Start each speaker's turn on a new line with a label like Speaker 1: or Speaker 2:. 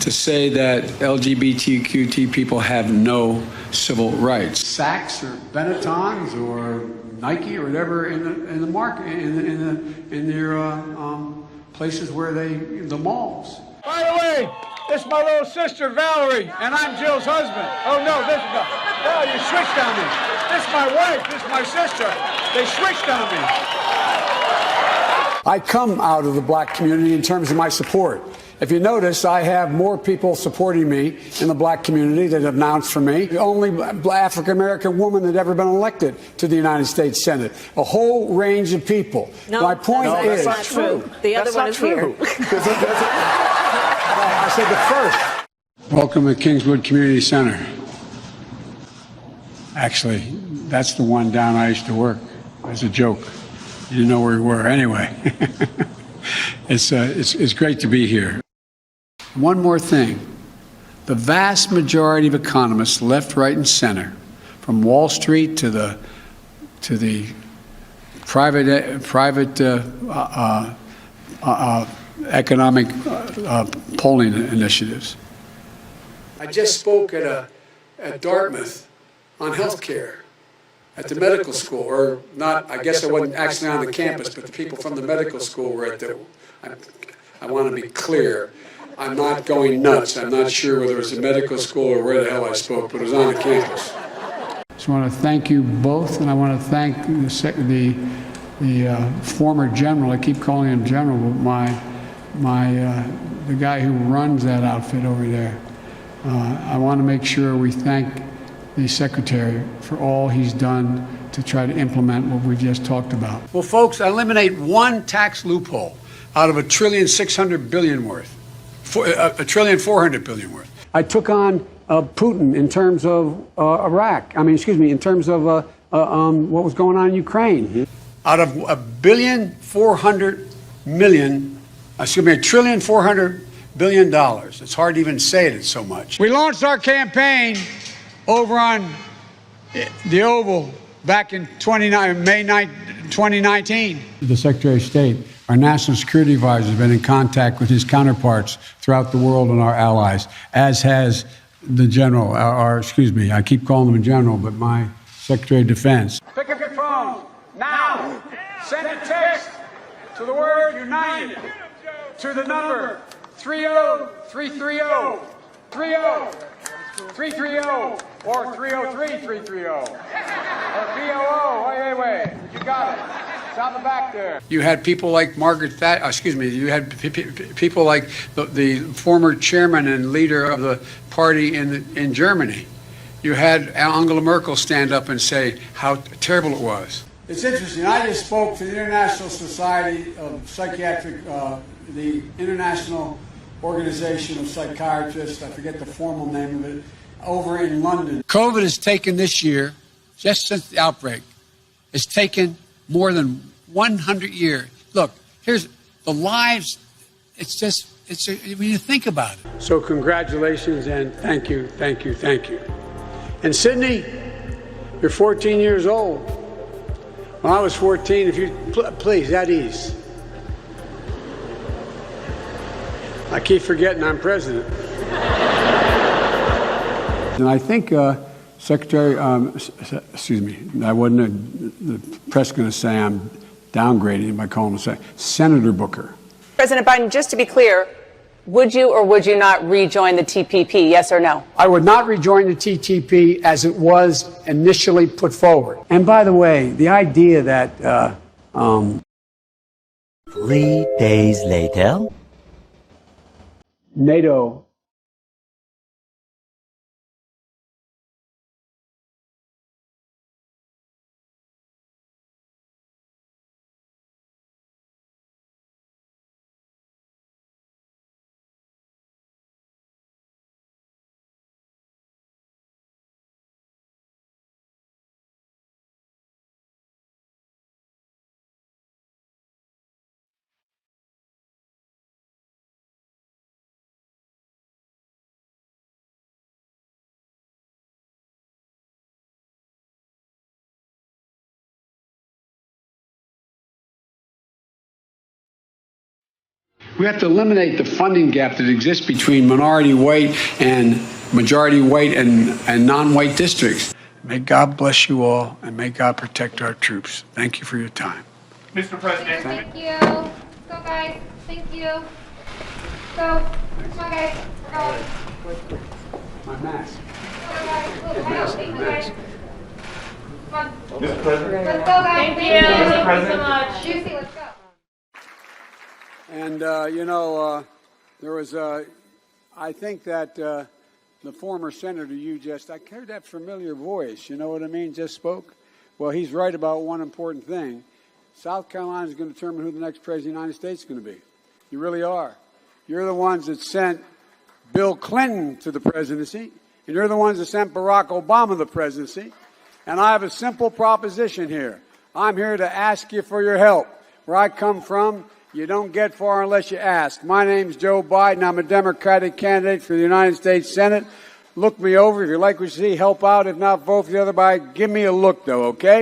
Speaker 1: to say that LGBTQT people have no civil rights. Saks or Benettons or Nike or whatever in the market in their places where the malls.
Speaker 2: By the way, this is my little sister Valerie, and I'm Jill's husband. Oh no, you switched on me. This is my wife. This is my sister. They switched on me.
Speaker 1: I come out of the black community in terms of my support. If you notice, I have more people supporting me in the black community that have announced for me. The only African-American woman that ever been elected to the United States Senate. A whole range of people.
Speaker 3: No,
Speaker 1: my point is...
Speaker 3: that's not true. The other one is here.
Speaker 1: I said the first. Welcome to Kingswood Community Center. Actually, that's the one down I used to work. As a joke. You didn't know where we were anyway. It's great to be here. One more thing. The vast majority of economists, left, right, and center, from Wall Street to the private economic polling initiatives. I just spoke at Dartmouth on health care. At the medical school, or not, I guess I wasn't actually on the campus, but the people from the medical school were at the, I want to be clear, I'm not going nuts. I'm not sure whether it was a medical school or where the hell I spoke, but it was on the campus. So I want to thank you both, and I want to thank the former general, I keep calling him general, but the guy who runs that outfit over there. I want to make sure we thank the Secretary for all he's done to try to implement what we've just talked about. Well, folks, eliminate one tax loophole out of $1.6 trillion worth, $1.4 trillion worth. I took on Putin in terms of Iraq. In terms of what was going on in Ukraine. Mm-hmm. Out of $1.4 billion. It's hard to even say it so much.
Speaker 2: We launched our campaign over on the Oval back in May 9, 2019.
Speaker 1: The Secretary of State, our national security advisor, has been in contact with his counterparts throughout the world and our allies, as has the general, I keep calling him a general, but my Secretary of Defense.
Speaker 2: Pick up your phone now. Send a text to the word United to the number 30330 30330 or 303-330 or BOO. Wait. You got it. It's on the back there.
Speaker 1: You had people like you had people like the former chairman and leader of the party in Germany. You had Angela Merkel stand up and say how terrible it was. It's interesting. I just spoke to the International Society of Psychiatric, the International Organization of Psychiatrists, I forget the formal name of it, over in London. COVID has taken this year, just since the outbreak, has taken more than 100 years. Look, here's the lives, when you think about it. So congratulations and thank you. And Sydney, you're 14 years old. When I was 14, if you, please, at ease. I keep forgetting I'm president. And I think, Secretary, I wasn't the press going to say I'm downgrading him by calling him Senator Booker.
Speaker 4: President Biden, just to be clear, would you or would you not rejoin the TPP, yes or no?
Speaker 1: I would not rejoin the TPP as it was initially put forward. And by the way, the idea that
Speaker 5: 3 days later,
Speaker 1: NATO We have to eliminate the funding gap that exists between minority white and majority white and non-white districts. May God bless you all, and may God protect our troops. Thank you for your time.
Speaker 6: Mr. President.
Speaker 7: Thank you. Let's go, guys. Thank you. Go. Come on, guys. We're going.
Speaker 1: My mask.
Speaker 7: Come on, guys. Thank you, guys. Come on.
Speaker 6: Mr. President.
Speaker 7: Let's go, guys.
Speaker 6: Thank you. Mr. President.
Speaker 7: so much. Juicy, let's go.
Speaker 1: And, there was, I think that the former senator I heard that familiar voice, you know what I mean, just spoke. Well, he's right about one important thing. South Carolina is going to determine who the next president of the United States is going to be. You really are. You're the ones that sent Bill Clinton to the presidency, and you're the ones that sent Barack Obama to the presidency. And I have a simple proposition here. I'm here to ask you for your help. Where I come from, you don't get far unless you ask. My name's Joe Biden. I'm a Democratic candidate for the United States Senate. Look me over. If you like what you see, help out. If not, vote for the other guy. Give me a look, though, okay?